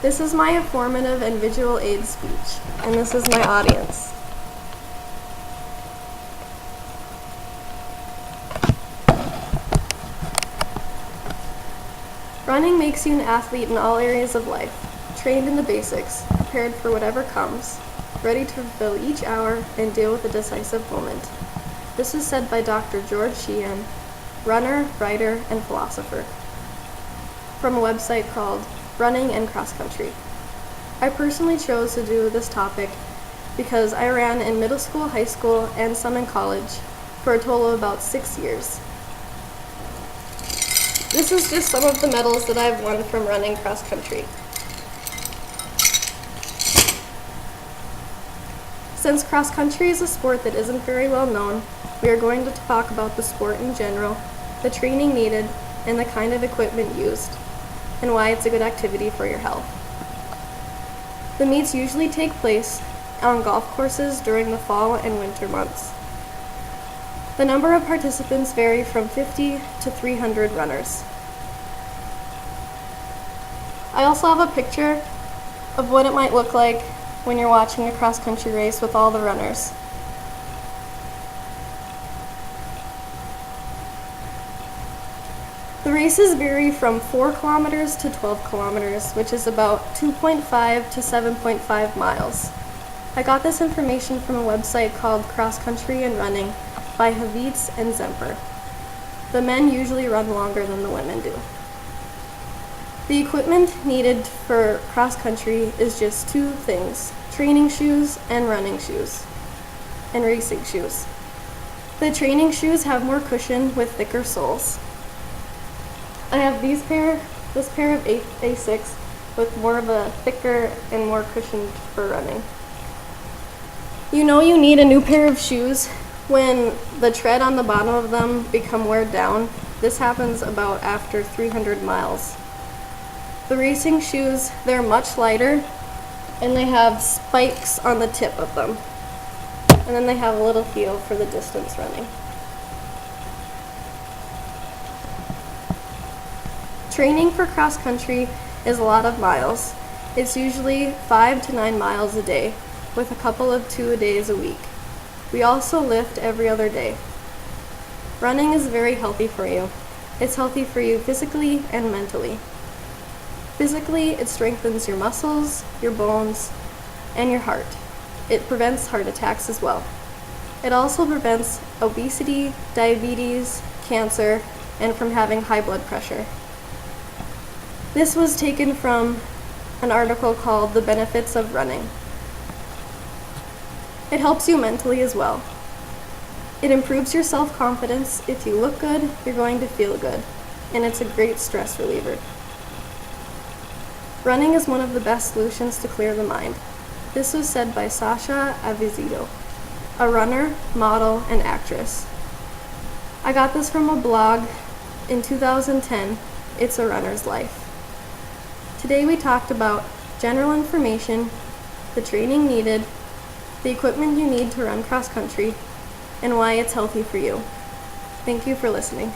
This is my informative and visual aid speech, and this is my audience. Running makes you an athlete in all areas of life, trained in the basics, prepared for whatever comes, ready to fulfill each hour and deal with a decisive moment. This is said by Dr. George Sheehan, runner, writer, and philosopher, from a website called Running and Cross Country. I personally chose to do this topic because I ran in middle school, high school, and some in college for a total of about 6 years. This is just some of the medals that I've won from running cross country. Since cross country is a sport that isn't very well known, we are going to talk about the sport in general, the training needed, and the kind of equipment used, and why it's a good activity for your health. The meets usually take place on golf courses during the fall and winter months. The number of participants vary from 50 to 300 runners. I also have a picture of what it might look like when you're watching a cross-country race with all the runners. The races vary from 4 kilometers to 12 kilometers, which is about 2.5 to 7.5 miles. I got this information from a website called Cross Country and Running by Havitz and Zemper. The men usually run longer than the women do. The equipment needed for cross country is just 2 things: training shoes and running shoes, and racing shoes. The training shoes have more cushion with thicker soles. I have this pair of A6 with more of a thicker and more cushioned for running. You know you need a new pair of shoes when the tread on the bottom of them become wear down. This happens about after 300 miles. The racing shoes, they're much lighter and they have spikes on the tip of them. And then they have a little heel for the distance running. Training for cross country is a lot of miles. It's usually 5 to 9 miles a day, with a couple of 2-a-days a week. We also lift every other day. Running is very healthy for you. It's healthy for you physically and mentally. Physically, it strengthens your muscles, your bones, and your heart. It prevents heart attacks as well. It also prevents obesity, diabetes, cancer, and from having high blood pressure. This was taken from an article called The Benefits of Running. It helps you mentally as well. It improves your self-confidence. If you look good, you're going to feel good, and it's a great stress reliever. Running is one of the best solutions to clear the mind. This was said by Sasha Avizito, a runner, model, and actress. I got this from a blog in 2010, It's a Runner's Life. Today we talked about general information, the training needed, the equipment you need to run cross country, and why it's healthy for you. Thank you for listening.